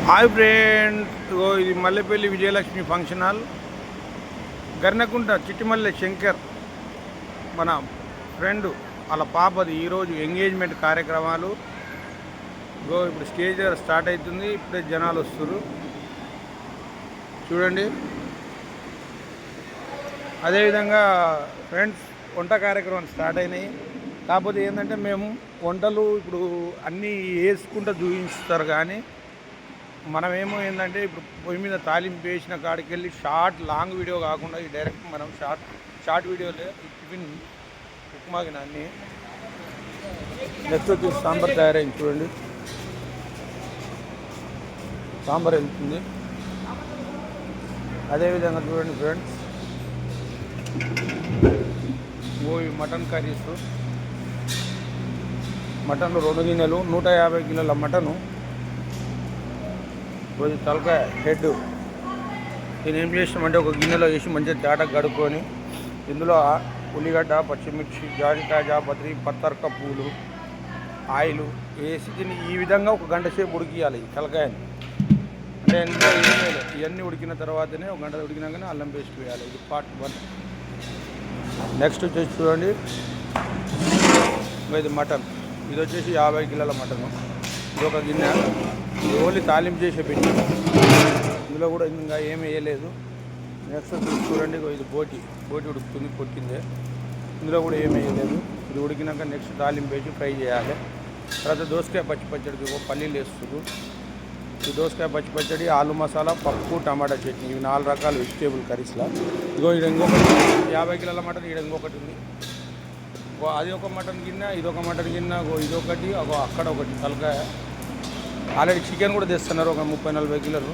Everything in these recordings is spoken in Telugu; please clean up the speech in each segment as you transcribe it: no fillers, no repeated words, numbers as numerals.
హాయ్ ఫ్రెండ్స్, ఇగో ఇది మల్లెపల్లి విజయలక్ష్మి ఫంక్షన్ హాల్, గర్నకుంట చిట్టిమల్లె శంకర్ మన ఫ్రెండ్ వాళ్ళ పాపది ఈరోజు ఎంగేజ్మెంట్ కార్యక్రమాలు. ఇగో ఇప్పుడు స్టేజ్ దగ్గర స్టార్ట్ అవుతుంది. ఇప్పుడే జనాలు వస్తారు చూడండి. అదేవిధంగా ఫ్రెండ్స్ వంట కార్యక్రమాలు స్టార్ట్ అయినాయి. కాకపోతే ఏంటంటే మేము వంటలు ఇప్పుడు అన్నీ వేసుకుంటూ చూపిస్తారు, కానీ మనమేమో ఏంటంటే ఇప్పుడు పొయ్యి మీద తాలింపు వేసిన కాడికి వెళ్ళి లాంగ్ వీడియో కాకుండా ఈ డైరెక్ట్ మనం షార్ట్ వీడియోలే టిఫిన్ ఉప్మాగిన అన్నీ. నెక్స్ట్ వచ్చి సాంబార్ తయారైంది చూడండి. సాంబార్ వెళ్తుంది. అదేవిధంగా చూడండి ఫ్రెండ్స్, మటన్ కర్రీస్, మటన్లు 2 గిన్నెలు, 150 కిలోల మటను, రోజు తలకాయ హెడ్. నేను ఏం చేసినామంటే ఒక గిన్నెలో వేసి మంచిగా తేట గడుక్కొని ఇందులో ఉల్లిగడ్డ, పచ్చిమిర్చి, జాజికాయ, జాపత్రి, పత్తర్క పూలు, ఆయిల్ వేసి దీన్ని ఈ విధంగా ఒక గంట సేపు ఉడికియాలి ఈ తలకాయని. అంటే ఇవన్నీ ఉడికిన తర్వాతనే ఒక గంట ఉడికినాకనే అల్లం పేస్ట్ వేయాలి. ఇది పార్ట్ 1. నెక్స్ట్ వచ్చేసి చూడండి, ఇది మటన్. ఇది వచ్చేసి 50 కిలోల మటను. ఇది ఒక గిన్నె. ఇది ఓన్లీ తాలింపు చేసే పెట్టి, ఇందులో కూడా ఇంకా ఏమీ వేయలేదు. నెక్స్ట్ చూడండి, ఇది బోటి ఉడుకుతుంది, కొట్టిందే. ఇందులో కూడా ఏమీ వేయలేదు. ఇది ఉడికినాక నెక్స్ట్ తాలింపు వేసి ఫ్రై చేయాలి. తర్వాత దోసకాయ పచ్చిపచ్చడికి పల్లీలు వేస్తారు. ఈ దోసకాయ పచ్చిపచ్చడి, ఆలు మసాలా, పప్పు, టమాటా చట్నీ, ఇవి 4 రకాల వెజిటేబుల్ కర్రీస్లా. ఇగో ఇక్కడ ఇంకొకటి 50 కిలోల మటన్, ఇక్కడ ఇంకొకటి ఉంది. అది ఒక మటన్ గిన్నె, ఇదొక మటన్ గిన్నె, ఇదొకటి, అక్కడ ఒకటి తలకాయ. ఆల్రెడీ చికెన్ కూడా తెస్తున్నారు, ఒక 30-40 కిలోలు.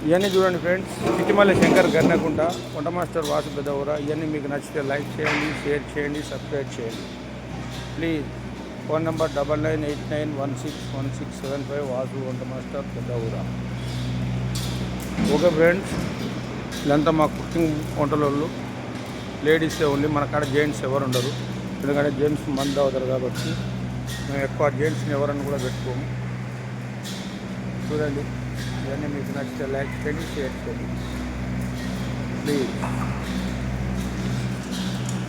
ఇవన్నీ చూడండి ఫ్రెండ్స్, చిట్టిమల్లె శంకర్ గర్నకుంట, వంట మాస్టర్ వాసు పెద్దఊర. ఇవన్నీ మీకు నచ్చితే లైక్ చేయండి, షేర్ చేయండి, సబ్స్క్రైబ్ చేయండి ప్లీజ్. ఫోన్ నెంబర్ 9989161675 వాసు వంట మాస్టర్ పెద్దఊర. ఓకే ఫ్రెండ్స్, ఇదంతా మా కుకింగ్ వంటలు లేడీసే ఓన్లీ. మన కాడ జెంట్స్ ఎవరు ఉండరు, ఎందుకంటే జెంట్స్ మంది అవుతారు కాబట్టి మేము ఎక్కువ జెంట్స్ని ఎవరన్నా కూడా పెట్టుకోము. చూడండి, ఇవన్నీ మీకు నచ్చితే లైక్ చేయండి, షేర్ చేయండి ప్లీజ్.